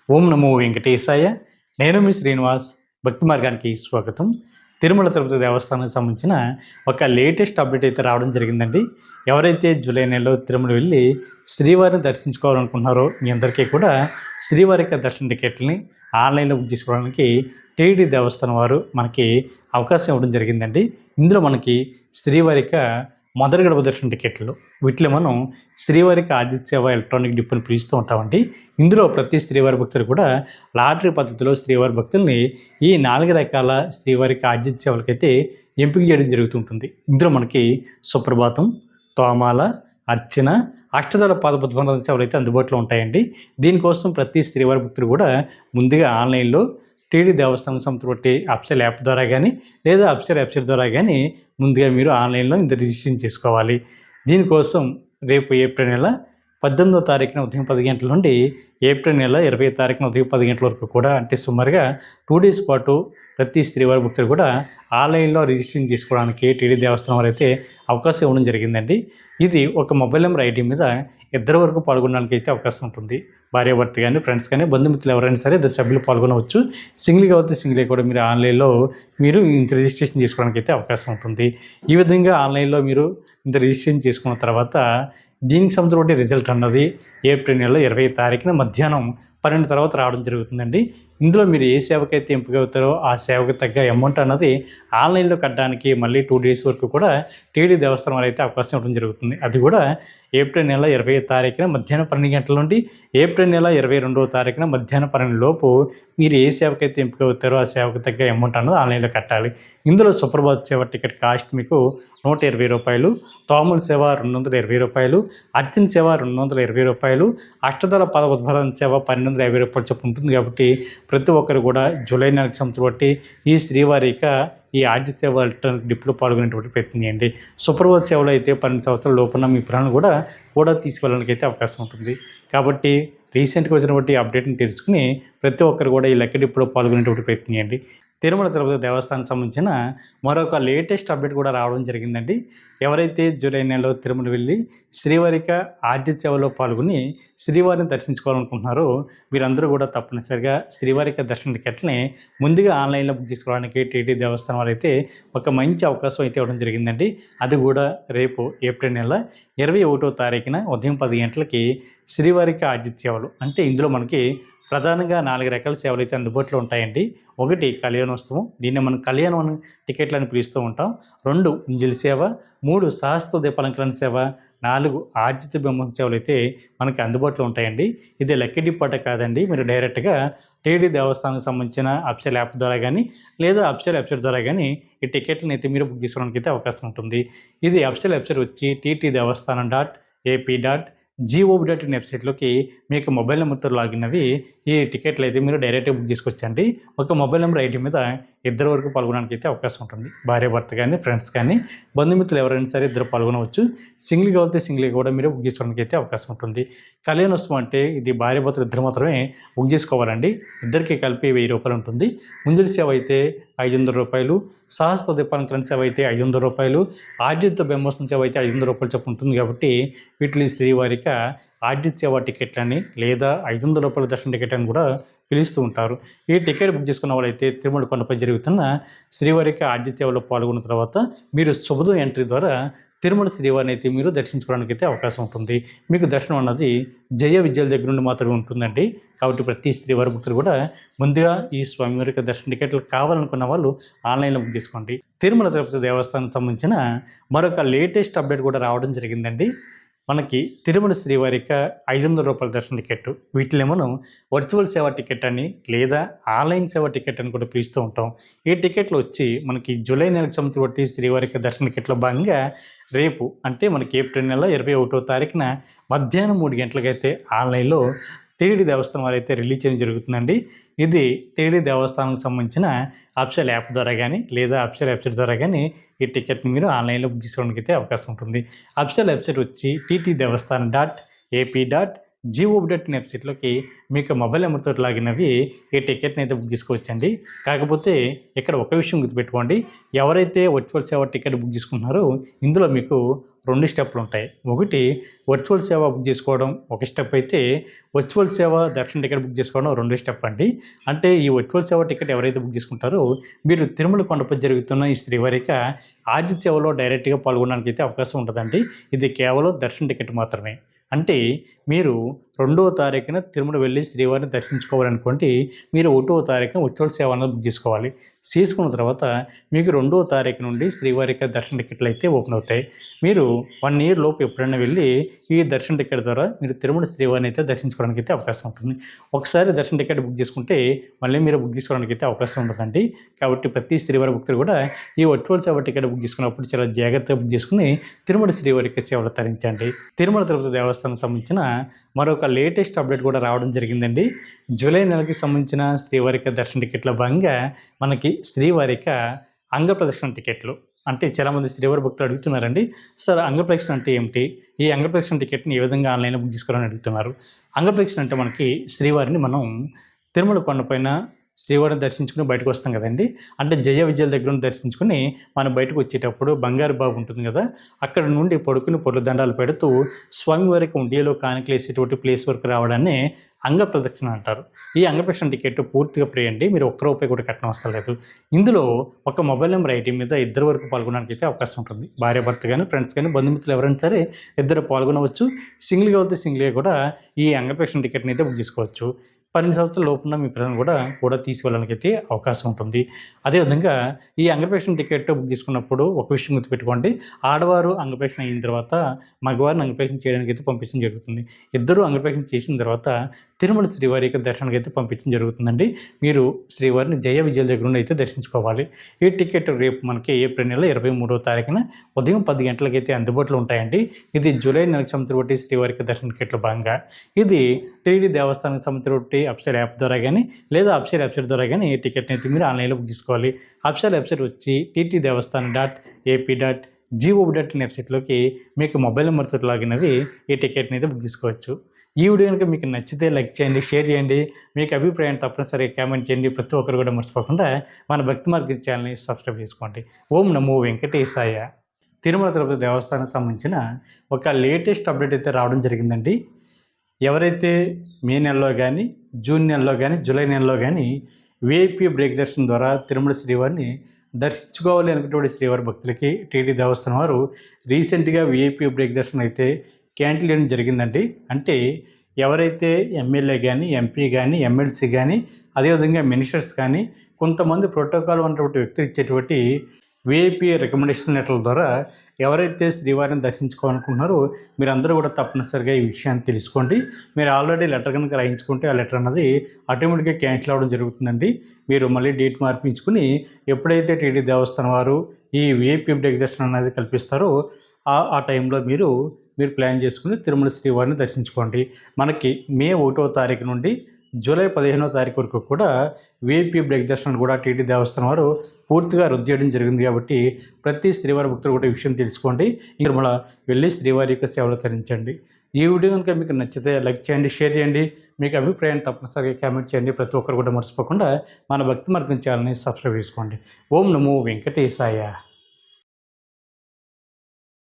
ఓం నమో వెంకటేశాయ. నేను మీ శ్రీనివాస్. భక్తి మార్గానికి స్వాగతం. తిరుమల తిరుపతి దేవస్థానానికి సంబంధించిన ఒక లేటెస్ట్ అప్డేట్ అయితే రావడం జరిగిందండి. ఎవరైతే జూలై నెలలో తిరుమల వెళ్ళి శ్రీవారిని దర్శించుకోవాలనుకుంటున్నారో మీ అందరికీ కూడా శ్రీవారి యొక్క దర్శన టికెట్లని ఆన్లైన్లో బుక్ చేసుకోవడానికి టీటీడీ దేవస్థానం వారు మనకి అవకాశం ఇవ్వడం జరిగిందండి. ఇందులో మనకి శ్రీవారి యొక్క మొదటి గడప దర్శన టికెట్లు వీటిలో మనం శ్రీవారికి ఆర్జిత సేవ ఎలక్ట్రానిక్ డిప్పుని పిలుస్తూ ఉంటామండి. ఇందులో ప్రతి శ్రీవారి భక్తులు కూడా లాటరీ పద్ధతిలో శ్రీవారి భక్తుల్ని ఈ 4 రకాల శ్రీవారికి ఆర్జిత సేవలకైతే ఎంపిక చేయడం జరుగుతుంటుంది. ఇందులో మనకి సుప్రభాతం, తోమాల, అర్చన, అష్టదళ పాదపద్మనాభ సేవలు అయితే అందుబాటులో ఉంటాయండి. దీనికోసం ప్రతి శ్రీవారి భక్తులు కూడా ముందుగా ఆన్లైన్లో టీటీడీ దేవస్థానం సంస్థ బట్టి అప్సెల్ యాప్ ద్వారా కానీ లేదా అప్సెల్ వెబ్సైట్ ద్వారా కానీ ముందుగా మీరు ఆన్లైన్లో ఇంత రిజిస్ట్రేషన్ చేసుకోవాలి. దీనికోసం రేపు ఏప్రిల్ నెల 18వ తారీఖున ఉదయం 10 గంటల నుండి ఏప్రిల్ నెల 20వ తారీఖున ఉదయం 10 గంటల వరకు కూడా అంటే సుమారుగా 2 డేస్ పాటు ప్రతి శ్రీవారి భక్తులు కూడా ఆన్లైన్లో రిజిస్ట్రేషన్ చేసుకోవడానికి టీటీడీ దేవస్థానం వారు అయితే అవకాశం ఇవ్వడం జరిగిందండి. ఇది ఒక మొబైల్ నెంబర్ ఐడి మీద ఇద్దరు వరకు పాల్గొనడానికి అయితే అవకాశం ఉంటుంది. భార్యాభర్త కానీ, ఫ్రెండ్స్ కానీ, బంధుమిత్రులు ఎవరైనా సరే ఇద్దరు సభ్యులు పాల్గొనవచ్చు. సింగిల్గా అయితే సింగిల్గా కూడా మీరు ఆన్లైన్లో మీరు ఇంత రిజిస్ట్రేషన్ చేసుకోవడానికి అయితే అవకాశం ఉంటుంది. ఈ విధంగా ఆన్లైన్లో మీరు ఇంత రిజిస్ట్రేషన్ చేసుకున్న తర్వాత దీనికి సంబంధించిన రిజల్ట్ అన్నది ఏప్రిల్ నెల 20వ తారీఖున మధ్యాహ్నం 12 తర్వాత రావడం జరుగుతుందండి. ఇందులో మీరు ఏ సేవకైతే ఎంపిక అవుతారో ఆ సేవకు తగ్గ అమౌంట్ అన్నది ఆన్లైన్లో కట్టడానికి మళ్ళీ 2 డేస్ వరకు కూడా టీటీడీ దేవస్థానం వారు అయితే అవకాశం ఇవ్వడం జరుగుతుంది. అది కూడా ఏప్రిల్ నెల 20వ తారీఖున మధ్యాహ్నం 12 గంటల నుండి ఏప్రిల్ నెల 22వ తారీఖున మధ్యాహ్నం 12 లోపు మీరు ఏ సేవకైతే ఎంపిక అవుతారో ఆ సేవకు తగ్గ అమౌంట్ అన్నది ఆన్లైన్లో కట్టాలి. ఇందులో సుప్రభాత్ సేవ టికెట్ కాస్ట్ మీకు ₹120, తోముల సేవ ₹220, అర్చన సేవ ₹220, అష్టదళ పాదపద్మనాభ సేవ ₹1250 చొప్పున ఉంటుంది. కాబట్టి ప్రతి ఒక్కరు కూడా జూలై నెలకు సంవత్సరం బట్టి ఈ శ్రీవారి ఈ ఆర్జిత సేవ ఎలక్ట్రానిక్ డిప్పులో పాల్గొనేటువంటి ప్రయత్నం చేయండి. సుప్రభాత్ సేవలో అయితే 12 సంవత్సరాల లోపున్న మీ ప్రాణాలను కూడా తీసుకెళ్ళడానికి అయితే అవకాశం ఉంటుంది. కాబట్టి రీసెంట్గా వచ్చినటువంటి అప్డేట్ని తెలుసుకుని ప్రతి ఒక్కరు కూడా ఈ లక్కీ డిప్పులో పాల్గొనేటువంటి ప్రయత్నం చేయండి. తిరుమల తిరుపతి దేవస్థానం సంబంధించిన మరొక లేటెస్ట్ అప్డేట్ కూడా రావడం జరిగిందండి. ఎవరైతే జూలై నెలలో తిరుమల వెళ్ళి శ్రీవారికి ఆర్జిత సేవలో పాల్గొని శ్రీవారిని దర్శించుకోవాలనుకుంటున్నారో వీరందరూ కూడా తప్పనిసరిగా శ్రీవారికి దర్శన టికెట్ని ముందుగా ఆన్లైన్లో బుక్ చేసుకోవడానికి టీటీడీ దేవస్థానం వారు అయితే ఒక మంచి అవకాశం అయితే ఇవ్వడం జరిగిందండి. అది కూడా రేపు ఏప్రిల్ నెల 21వ తారీఖున ఉదయం 10 గంటలకి శ్రీవారికి ఆర్జిత సేవలు అంటే ఇందులో మనకి ప్రధానంగా 4 రకాల సేవలు అయితే అందుబాటులో ఉంటాయండి. 1 కళ్యాణోత్సవం, దీన్ని మనం కళ్యాణం టికెట్లు అని పిలుస్తూ ఉంటాం. 2 ఇంజిల్ సేవ, 3 సహస్ర దీపాలంకరణ సేవ, 4 ఆర్జిత బింబం సేవలు అయితే మనకి అందుబాటులో ఉంటాయండి. ఇది లక్కీ డిప్ అట కాదండి. మీరు డైరెక్ట్గా టీటీడీ దేవస్థానానికి సంబంధించిన అప్సెల్ యాప్ ద్వారా కానీ లేదా అప్సెల్ వెబ్సైట్ ద్వారా కానీ ఈ టికెట్లను అయితే మీరు బుక్ చేసుకోవడానికి అయితే అవకాశం ఉంటుంది. ఇది అప్సెల్ వెబ్సైట్ వచ్చి ttdevaస్థానం.ap.gov.in వెబ్సైట్లోకి మీకు మొబైల్ నెంబర్తో లాగిన్ అవి ఈ టికెట్లు అయితే మీరు డైరెక్ట్గా బుక్ చేసుకోవచ్చండి. ఒక మొబైల్ నెంబర్ ఐడి మీద ఇద్దరు వరకు పాల్గొనడానికి అయితే అవకాశం ఉంటుంది. భార్యాభర్త కానీ, ఫ్రెండ్స్ కానీ, బంధుమిత్రులు ఎవరైనా సరే ఇద్దరు పాల్గొనవచ్చు. సింగిల్గా అయితే సింగిల్గా కూడా మీరు బుక్ చేసుకోవడానికి అయితే అవకాశం ఉంటుంది. కళ్యాణోత్సవం అంటే ఇది భార్యాభర్తలు ఇద్దరు మాత్రమే బుక్ చేసుకోవాలండి. ఇద్దరికి కలిపి ₹1000 ఉంటుంది. ముంజుల సేవ అయితే ₹500, సహస్ర దీపాలంకరణ సేవ అయితే ₹500, ఆర్జిత బింబోత్సవం సేవ అయితే ₹500 చొప్పున ఉంటుంది. కాబట్టి వీటిని శ్రీవారికి ఆర్జిత సేవ టికెట్లని లేదా ₹500 దర్శన టికెట్ అని కూడా పిలుస్తూ ఉంటారు. ఈ టికెట్ బుక్ చేసుకున్న వాళ్ళైతే తిరుమల కొండపై జరుగుతున్న శ్రీవారికి ఆర్జిత సేవలో పాల్గొన్న తర్వాత మీరు శుభోదయం ఎంట్రీ ద్వారా తిరుమల శ్రీవారిని అయితే మీరు దర్శించుకోవడానికి అయితే అవకాశం ఉంటుంది. మీకు దర్శనం అన్నది జయ విద్యల దగ్గర నుండి మాత్రమే ఉంటుందండి. కాబట్టి ప్రతి శ్రీవారి భక్తులు కూడా ముందుగా ఈ స్వామివారి దర్శన టికెట్లు కావాలనుకున్న వాళ్ళు ఆన్లైన్లో బుక్ చేసుకోండి. తిరుమల తిరుపతి దేవస్థానానికి సంబంధించిన మరొక లేటెస్ట్ అప్డేట్ కూడా రావడం జరిగిందండి. మనకి తిరుమల శ్రీవారికి ₹500 దర్శన టికెట్ వీటిలో మనం వర్చువల్ సేవ టికెట్ అని లేదా ఆన్లైన్ సేవ టికెట్ అని కూడా పిలుస్తూ ఉంటాం. ఈ టికెట్లు వచ్చి మనకి జూలై నెలకు సంబంధించి బట్టి శ్రీవారికి దర్శన టికెట్లో భాగంగా రేపు అంటే మనకి ఏప్రిల్ నెల 21వ తారీఖున మధ్యాహ్నం 3 గంటలకైతే ఆన్లైన్లో టీటీడీ దేవస్థానం వారు అయితే రిలీజ్ చేయడం జరుగుతుందండి. ఇది టీటీడీ దేవస్థానానికి సంబంధించిన అప్సెల్ యాప్ ద్వారా కానీ లేదా అప్సెల్ వెబ్సైట్ ద్వారా కానీ ఈ టికెట్ని మీరు ఆన్లైన్లో బుక్ చేసుకోవడానికి అయితే అవకాశం ఉంటుంది. అప్సెల్ వెబ్సైట్ వచ్చి ttdevaస్థానం.ap.gov.in వెబ్సైట్లోకి మీకు మొబైల్ నెంబర్తో లాగిన్ అవి ఈ టికెట్ని అయితే బుక్ చేసుకోవచ్చండి. కాకపోతే ఇక్కడ ఒక విషయం గుర్తుపెట్టుకోండి, ఎవరైతే వర్చువల్ సేవ టికెట్ బుక్ చేసుకుంటున్నారో ఇందులో మీకు 2 స్టెప్పులు ఉంటాయి. ఒకటి వర్చువల్ సేవ బుక్ చేసుకోవడం ఒక స్టెప్ అయితే, వర్చువల్ సేవ దర్శన టికెట్ బుక్ చేసుకోవడం 2 స్టెప్ అండి. అంటే ఈ వర్చువల్ సేవ టికెట్ ఎవరైతే బుక్ చేసుకుంటారో మీరు తిరుమల కొండపై జరుగుతున్న ఈ శ్రీవారిక ఆర్జిత సేవలో డైరెక్ట్‌గా పాల్గొనడానికి అయితే అవకాశం ఉంటదండి. ఇది కేవలం దర్శన టికెట్ మాత్రమే. అంటే మీరు 2వ తారీఖున తిరుమల వెళ్లి శ్రీవారిని దర్శించుకోవాలనుకోండి, మీరు 1వ తారీఖున వర్చువల్ సేవ అనేది బుక్ చేసుకోవాలి. చేసుకున్న తర్వాత మీకు 2వ తారీఖు నుండి శ్రీవారిక దర్శన టికెట్లు అయితే ఓపెన్ అవుతాయి. మీరు 1 ఇయర్ లోపు ఎప్పుడైనా వెళ్ళి ఈ దర్శన టికెట్ ద్వారా మీరు తిరుమల శ్రీవారిని అయితే దర్శించుకోవడానికి అయితే అవకాశం ఉంటుంది. ఒకసారి దర్శన టికెట్ బుక్ చేసుకుంటే మళ్ళీ మీరు బుక్ చేసుకోవడానికి అయితే అవకాశం ఉండదండి. కాబట్టి ప్రతి శ్రీవారి భక్తులు కూడా ఈ వర్చువల్ సేవ టికెట్ బుక్ చేసుకున్నప్పుడు చాలా జాగ్రత్తగా బుక్ చేసుకుని తిరుమల శ్రీవారిక సేవలు తరించండి. తిరుమల తిరుపతి దేవస్థానం సంబంధించిన మరొక లేటెస్ట్ అప్డేట్ కూడా రావడం జరిగిందండి. జూలై నెలకి సంబంధించిన శ్రీవారిక దర్శన టికెట్ల భాగంగా మనకి శ్రీవారిక అంగప్రదక్షిణ టికెట్లు అంటే చాలామంది శ్రీవారి భక్తులు అడుగుతున్నారండి. సార్ అంగప్రదక్షిణ అంటే ఏమిటి? ఈ అంగప్రదక్షిణ టికెట్ని ఏ విధంగా ఆన్లైన్లో బుక్ చేసుకోవాలని అడుగుతున్నారు. అంగప్రదక్షిణ అంటే మనకి శ్రీవారిని మనం తిరుమల కొండపైన శ్రీవారిని దర్శించుకుని బయటకు వస్తాం కదండి. అంటే జయ విజయాల దగ్గర నుండి దర్శించుకుని మనం బయటకు వచ్చేటప్పుడు బంగారు బాబు ఉంటుంది కదా, అక్కడ నుండి పడుకుని పొర్లు దండాలు పెడుతూ స్వామివారికి ఉండియలో కానుకలు వేసేటువంటి ప్లేస్ వరకు రావడాన్ని అంగ ప్రదక్షిణ అంటారు. ఈ అంగప్రదక్షిణ టికెట్ పూర్తిగా ఫ్రీ అండి. మీరు ఒక్క రూపాయి కూడా కట్టనవసరం లేదు. ఇందులో ఒక మొబైల్ నెంబర్ ఐటీ మీద ఇద్దరు వరకు పాల్గొనడానికి అయితే అవకాశం ఉంటుంది. భార్య భర్త కానీ, ఫ్రెండ్స్ కానీ, బంధుమిత్రులు ఎవరైనా సరే ఇద్దరు పాల్గొనవచ్చు. సింగిల్గా అయితే సింగిల్గా కూడా ఈ అంగప్రదక్షిణ టికెట్ని అయితే బుక్ చేసుకోవచ్చు. 12 సంవత్సరాల లోపున్న మీ పిల్లలను కూడా తీసుకువెళ్ళడానికి అయితే అవకాశం ఉంటుంది. అదేవిధంగా ఈ అంగప్రదక్షిణ టికెట్ బుక్ చేసుకున్నప్పుడు ఒక విషయం గుర్తుపెట్టుకోండి. ఆడవారు అంగప్రదక్షిణ అయిన తర్వాత మగవారిని అంగప్రదక్షిణ చేయడానికి అయితే పంపించడం జరుగుతుంది. ఇద్దరు అంగప్రదక్షిణ చేసిన తర్వాత తిరుమల శ్రీవారి యొక్క దర్శనానికి అయితే పంపించడం జరుగుతుందండి. మీరు శ్రీవారిని జయ విజయాల దగ్గర నుండి అయితే దర్శించుకోవాలి. ఈ టికెట్ రేపు మనకి ఏప్రిల్ నెల 23వ తారీఖున ఉదయం 10 గంటలకి అయితే అందుబాటులో ఉంటాయండి. ఇది జూలై నెలకు సంబంధించిన శ్రీవారికి దర్శన టికెట్ల భాగంగా ఇది టీడీ దేవస్థానానికి సంబంధించిన అప్సైల్ యాప్ ద్వారా కానీ లేదా అప్సైల్ వెబ్సైట్ ద్వారా కానీ ఈ టికెట్ని అయితే మీరు ఆన్లైన్లో బుక్ చేసుకోవాలి. అప్సైల్ వెబ్సైట్ వచ్చి ttdevaస్థానం.ap.gov.in వెబ్సైట్లోకి మీకు మొబైల్ నెంబర్తో లాగిన్ అవి ఈ టికెట్ని అయితే బుక్ చేసుకోవచ్చు. ఈ వీడియో కనుక మీకు నచ్చితే లైక్ చేయండి, షేర్ చేయండి. మీకు అభిప్రాయం తప్పనిసరిగా కామెంట్ చేయండి. ప్రతి ఒక్కరు కూడా మర్చిపోకుండా మన భక్తి మార్గం ఛానల్ని సబ్స్క్రైబ్ చేసుకోండి. ఓం నమో వెంకటేశాయ. తిరుమల తిరుపతి దేవస్థానానికి సంబంధించిన ఒక లేటెస్ట్ అప్డేట్ అయితే రావడం జరిగిందండి. ఎవరైతే మే నెలలో కానీ, జూన్ నెలలో కానీ, జూలై నెలలో కానీ విఐపి బ్రేక్ దర్శనం ద్వారా తిరుమల శ్రీవారిని దర్శించుకోవాలి అనుకున్నటువంటి శ్రీవారి భక్తులకి టీటీ దేవస్థానం వారు రీసెంట్గా విఐపి బ్రేక్ దర్శనం అయితే క్యాన్సిల్ చేయడం జరిగిందండి. అంటే ఎవరైతే ఎమ్మెల్యే కానీ, ఎంపీ కానీ, ఎమ్మెల్సీ కానీ, అదేవిధంగా మినిస్టర్స్ కానీ కొంతమంది ప్రోటోకాల్ ఉన్నటువంటి వ్యక్తులు ఇచ్చేటువంటి విఐపి రికమెండేషన్ లెటర్ల ద్వారా ఎవరైతే శ్రీవారిని దర్శించుకోవాలనుకుంటున్నారో మీరందరూ కూడా తప్పనిసరిగా ఈ విషయాన్ని తెలుసుకోండి. మీరు ఆల్రెడీ లెటర్ కనుక రాయించుకుంటే ఆ లెటర్ అన్నది ఆటోమేటిక్గా క్యాన్సిల్ అవ్వడం జరుగుతుందండి. మీరు మళ్ళీ డేట్ మార్పించుకుని ఎప్పుడైతే టీటీ దేవస్థానం వారు ఈ విఐపి బ్రేక్ దర్శనం అనేది కల్పిస్తారో ఆ టైంలో మీరు ప్లాన్ చేసుకుని తిరుమల శ్రీవారిని దర్శించుకోండి. మనకి మే 1వ తారీఖు నుండి జూలై 15వ తారీఖు వరకు కూడా విఐపి బ్రేక్ దర్శనం కూడా టీటీ దేవస్థానం వారు పూర్తిగా రద్దు చేయడం జరిగింది. కాబట్టి ప్రతి శ్రీవారి భక్తులు కూడా ఈ విషయం తెలుసుకోండి. తిరుమల వెళ్ళి శ్రీవారి యొక్క సేవలు తరించండి. ఈ వీడియో కనుక మీకు నచ్చితే లైక్ చేయండి, షేర్ చేయండి. మీకు అభిప్రాయాన్ని తప్పనిసరిగా కామెంట్ చేయండి. ప్రతి ఒక్కరు కూడా మర్చిపోకుండా మన భక్తి మార్గం ఛానల్ని సబ్స్క్రైబ్ చేసుకోండి. ఓం నమో వెంకటేశాయ.